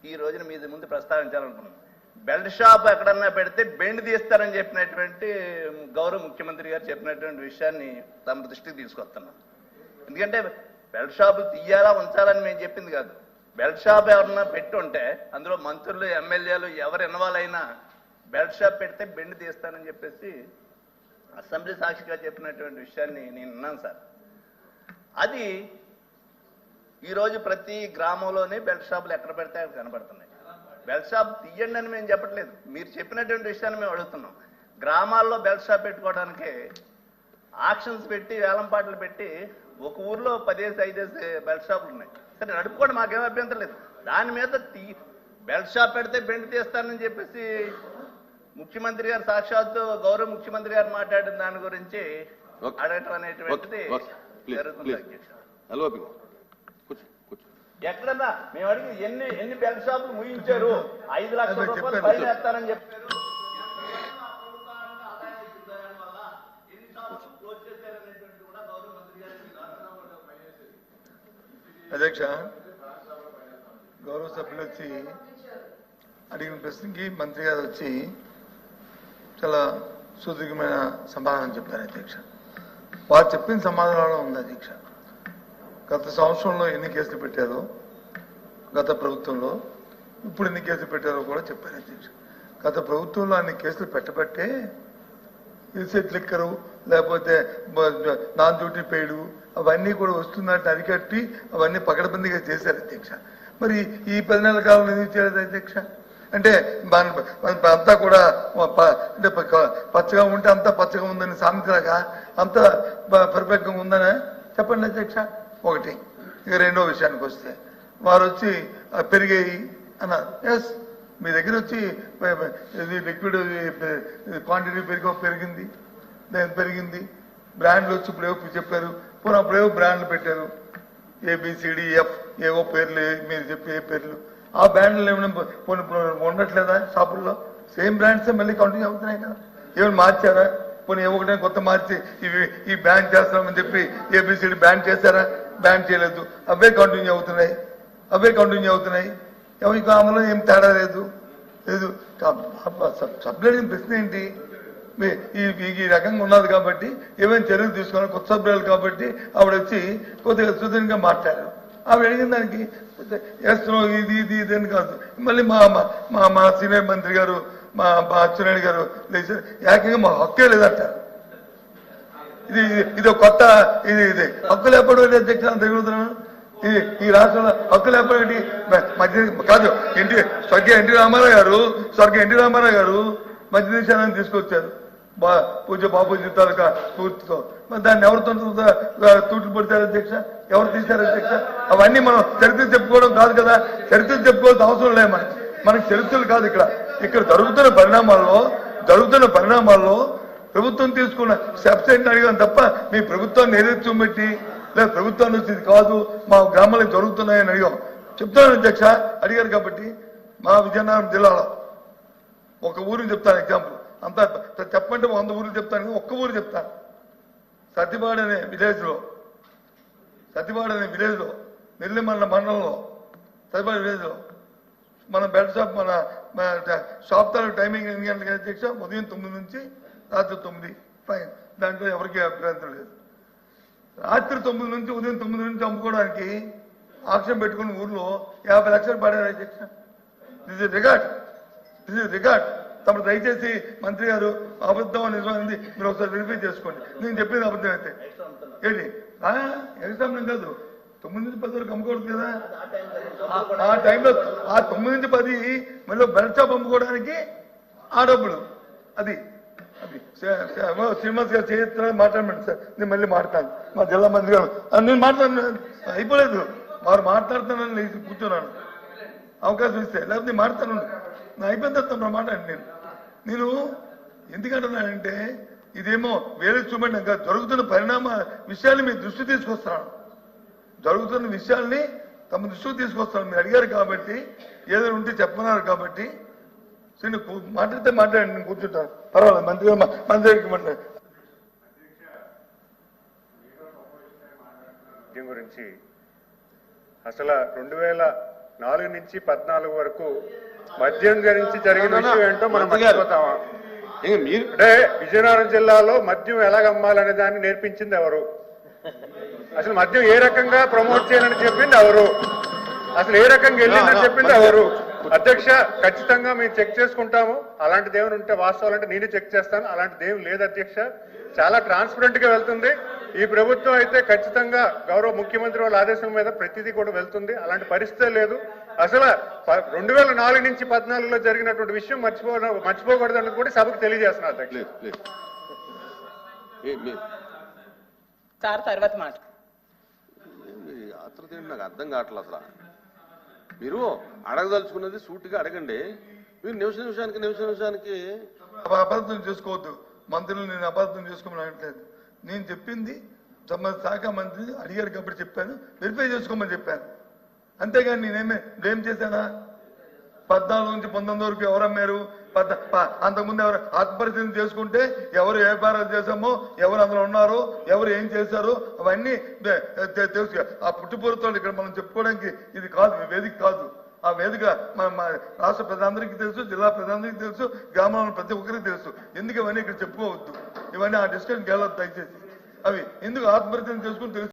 ఈ రోజున మీ ముందు ప్రస్తావించాలనుకున్నాను. బెల్ట్ షాప్ ఎక్కడన్నా పెడితే బెండ్ తీస్తారని చెప్పినటువంటి గౌరవ ముఖ్యమంత్రి గారు చెప్పినటువంటి విషయాన్ని తమ దృష్టికి తీసుకొస్తున్నాం. ఎందుకంటే బెల్ట్ షాపులు తీయాలా ఉంచాలని మేము చెప్పింది కాదు. బెల్ట్ షాప్ ఎవరన్నా పెట్టి ఉంటే అందులో మంత్రులు ఎమ్మెల్యేలు ఎవరు ఇన్వాల్వ్ అయినా బెల్ట్ షాప్ పెడితే బెండ్ తీస్తానని చెప్పేసి అసెంబ్లీ సాక్షిగా చెప్పినటువంటి విషయాన్ని నేను విన్నాను సార్. అది ఈరోజు ప్రతి గ్రామంలోనే బెల్ట్ షాపులు ఎక్కడ పెడితే అక్కడ కనబడుతున్నాయి. బెల్ట్ షాప్ తీయండి అని మేము చెప్పట్లేదు, మీరు చెప్పినటువంటి విషయాన్ని మేము అడుగుతున్నాం. గ్రామాల్లో బెల్ట్ షాప్ పెట్టుకోవడానికి ఆక్షన్స్ పెట్టి వేలంపాటలు పెట్టి ఒక ఊర్లో 10-5 బెల్ట్ షాపులు ఉన్నాయి. సరే నడుపుకోండి, మాకేం అభ్యంతరం లేదు. దాని మీద బెల్ట్ షాప్ పెడితే బెండ్ తీస్తానని చెప్పేసి ముఖ్యమంత్రి గారు సాక్షాత్తు గౌరవ ముఖ్యమంత్రి గారు మాట్లాడిన దాని గురించి అడగటం అనేటువంటిది జరుగుతుంది. ఎక్కడన్నా మేము అడిగి ఎన్ని బెల్ట్ షాపులు ముగించారు, 5 లక్షల రూపాయలు ఫైన్ వేస్తానని చెప్పారు. అధ్యక్ష, గౌరవ సభ్యులు వచ్చి అడిగిన ప్రశ్నకి మంత్రి గారు వచ్చి చాలా సుదీర్ఘమైన సమాధానం చెప్పారు. అధ్యక్ష, వారు చెప్పిన సమాధానంలో ఉంది. అధ్యక్ష, గత సంవత్సరంలో ఎన్ని కేసులు పెట్టారో, గత ప్రభుత్వంలో ఇప్పుడు ఎన్ని కేసులు పెట్టారో కూడా చెప్పారు. అధ్యక్ష, గత ప్రభుత్వంలో అన్ని కేసులు పెట్టబట్టే ఇన్సెట్ లిక్కరు లేకపోతే నాన్ డ్యూటీ పెయిడ్ అవన్నీ కూడా వస్తున్నట్టు అరికట్టి అవన్నీ పకడ్బందీగా చేశారు. అధ్యక్ష, మరి ఈ 10 నెలల కాలంలో ఎందుకు చేయలేదు అధ్యక్ష? అంటే అంతా కూడా అంటే పచ్చగా ఉంటే అంతా పచ్చగా ఉందని సామెతలాగా అంత పర్ఫెక్ట్గా ఉందని చెప్పండి అధ్యక్ష. ఒకటి. ఇక రెండో విషయానికి వస్తే వారు వచ్చి పెరిగాయి అన్నారు. ఎస్, మీ దగ్గర వచ్చి లిక్విడ్ క్వాంటిటీ పెరిగింది, పెరిగింది. బ్రాండ్లు వచ్చి ఇప్పుడు చెప్పారు, అప్పుడేవో బ్రాండ్లు పెట్టారు, ABCDF ఏవో పేర్లు మీరు చెప్పే పేర్లు. ఆ బ్రాండ్లు ఏమైనా ఉండట్లేదా షాపుల్లో? సేమ్ బ్రాండ్సే మళ్ళీ కంటిన్యూ అవుతున్నాయి కదా. ఏమైనా మార్చారా? పోనీ ఒకటే కొత్త మార్చి ఈ బ్యాన్ చేస్తామని చెప్పి ABCD బ్యాన్ చేశారా? బ్యాన్ చేయలేదు. అవే కంటిన్యూ అవుతున్నాయి. ఎవరికి అమలు ఏం తేడా లేదు. సబ్లైన్ ప్రశ్న ఏంటి? ఈ రకంగా ఉన్నది కాబట్టి ఏమైనా చర్యలు తీసుకోవాలి. కొత్త సభ్యులు కాబట్టి ఆవిడ వచ్చి కొద్దిగా సుదీర్ఘంగా మాట్లాడారు. ఆవిడ అడిగిన దానికి వేస్తున్నాం ఇది అని కాదు. మళ్ళీ మా సీనియర్ మంత్రి గారు మా అచ్చెన్నాయుడు గారు ఏకంగా మా హక్కే లేదంటారు. ఇది కొత్త ఇది హక్కులు ఎప్పుడు అధ్యక్ష తిరుగుతున్నాను. ఈ రాష్ట్రంలో హక్కులు ఎప్పుడు మధ్య కాదు. స్వర్గీయ ఎన్టీ రామారావు గారు మధ్య నిషేధాన్ని తీసుకొచ్చారు పూజ బాపూజీ తాలూకా స్ఫూర్తితో. మరి దాన్ని ఎవరితో తూట్లు పడతారు అధ్యక్ష? ఎవరు తీశారు అధ్యక్ష? అవన్నీ మనం చరిత్ర చెప్పుకోవడం కాదు కదా. చరిత్ర చెప్పుకోవాల్సిన అవసరం లేదు మనకి చరిత్రలు కాదు. ఇక్కడ జరుగుతున్న పరిణామాల్లో ప్రభుత్వం తీసుకున్న స్టెప్స్ ఏంటి అడిగాను తప్ప మీ ప్రభుత్వాన్ని ఏదైతే చూపెట్టి లేదా ప్రభుత్వాన్ని వచ్చేది కాదు, మా గ్రామాలకు జరుగుతున్నాయని అడిగాం. చెప్తాను అధ్యక్ష, అడిగారు కాబట్టి. మా విజయనగరం జిల్లాలో ఒక ఊరికి చెప్తాను ఎగ్జాంపుల్. అంతా చెప్పంటే 100 ఊర్లు చెప్తాను, ఒక్క ఊరు చెప్తాను. సతిబాడు అనే విలేజ్లో నెల్లిమల్ల మండలంలో సతిబాడు విలేజ్లో మన బెల్ట్ షాప్ మన షాప్ తాలూకు టైమింగ్ ఎన్ని గంటలకి అధ్యక్ష? ఉదయం 9 నుంచి రాత్రి 9. ఫైన్, దాంట్లో ఎవరికి అభ్యంతరం లేదు. రాత్రి 9 నుంచి ఉదయం 9 నుంచి అమ్ముకోవడానికి ఆక్షన్ పెట్టుకున్న ఊర్లో 50 లక్షలు పడారు అధ్యక్ష. This is record. తమకు దయచేసి మంత్రి గారు అబద్ధం నిజమైంది మీరు ఒకసారి వెరిఫై చేసుకోండి. నేను చెప్పేది అబద్ధం అయితే ఏంటి? ఎగ్జామ్ కాదు, 9 నుంచి 10 వరకు అమ్ముకోవద్దు కదా. ఆ టైంలో ఆ 9 నుంచి 10 మళ్ళీ బెల్ట్ షాప్ అమ్ముకోవడానికి ఆ డబ్బులు అది శ్రీనివాస్ గారు చేస్తున్నారు. మాట్లాడమండి సార్, నేను మళ్ళీ మాట్లాడతాను. మా జిల్లా మంత్రి గారు నేను మాట్లాడుతున్నాను, అయిపోలేదు. వారు మాట్లాడుతున్నాను, లేచి కూర్చున్నాను. అవకాశం ఇస్తే లేకపోతే మాట్లాడతాను. అయిపోయిన తర్వాత మాట్లాడండి. నేను ఎందుకంటున్నానంటే ఇదేమో వేరే చూడండి, ఇంకా జరుగుతున్న పరిణామ విషయాన్ని మీ దృష్టి తీసుకొస్తున్నాను. జరుగుతున్న విషయాల్ని తమ దృష్టికి తీసుకొస్తాను. మీరు అడిగారు కాబట్టి, ఏదైనా ఉంటే చెప్పన్నారు కాబట్టి మాట్లాడితే మాట్లాడండి, నేను కూర్చుంటాను. పర్వాలేదు, మంత్రి గురించి అసలు 4 నుంచి 14 వరకు మద్యం గురించి జరిగిన విషయం ఏంటో మనం మర్చిపోతామా? మీరు అంటే విజయనగరం జిల్లాలో మద్యం ఎలాగ అమ్మాలనే దాన్ని నేర్పించింది ఎవరు? అసలు మద్యం ఏ రకంగా ప్రమోట్ చేయాలని చెప్పింది ఎవరు? అసలు ఏ రకంగా వెళ్ళిందని చెప్పింది ఎవరు? అధ్యక్ష, ఖచ్చితంగా మేము చెక్ చేసుకుంటాము. అలాంటిది ఏమైనా ఉంటే వాస్తవాలంటే నేనే చెక్ చేస్తాను. అలాంటిది ఏమి లేదు అధ్యక్ష. చాలా ట్రాన్స్పరెంట్ గా వెళ్తుంది ఈ ప్రభుత్వం. అయితే ఖచ్చితంగా గౌరవ ముఖ్యమంత్రి వాళ్ళ ఆదేశం మీద ప్రతిదీ కూడా వెళ్తుంది. అలాంటి పరిస్థితే లేదు. అసలు 2004 నుంచి 14లో జరిగినటువంటి విషయం మర్చిపోకూడదని కూడా సభకు తెలియజేస్తున్నారు అధ్యక్ష. సార్ తర్వాత మాట. ఆత్రత ఏంటి నాకు అర్థం కావట్లేదు. అసలు మీరు అడగదలుచుకున్నది సూటిగా అడగండి. మీరు నిమిషానికి అబద్ధం చేసుకోవద్దు. మంత్రులు నేను అబద్ధం చేసుకోమని అనట్లేదు. నేను చెప్పింది సంబంధిత శాఖ మంత్రి అడిగారు కాబట్టి చెప్పాను, వెరిఫై చేసుకోమని చెప్పాను. అంతేగాని నేనేమే బ్లేమ్ చేశానా? 14 నుంచి 19 వరకు ఎవరు అమ్మారు? అంతకుముందు ఎవరు ఆత్మపరిశీలన చేసుకుంటే ఎవరు ఏ వ్యాపారాలు చేశామో, ఎవరు అందులో ఉన్నారో, ఎవరు ఏం చేశారో అవన్నీ తెలుసు. ఆ పుట్టుపూర్వతాలు ఇక్కడ మనం చెప్పుకోవడానికి ఇది కాదు, వేదిక కాదు. ఆ వేదిక మన రాష్ట్ర ప్రజలందరికీ తెలుసు, జిల్లా ప్రజలందరికీ తెలుసు, గ్రామంలో ప్రతి ఒక్కరికి తెలుసు. ఎందుకు ఇవన్నీ ఇక్కడ చెప్పుకోవద్దు, ఇవన్నీ ఆ డిస్కషన్ గెలవద్దు దయచేసి. అవి ఎందుకు ఆత్మపరిశీలన చేసుకుని తెలుసు.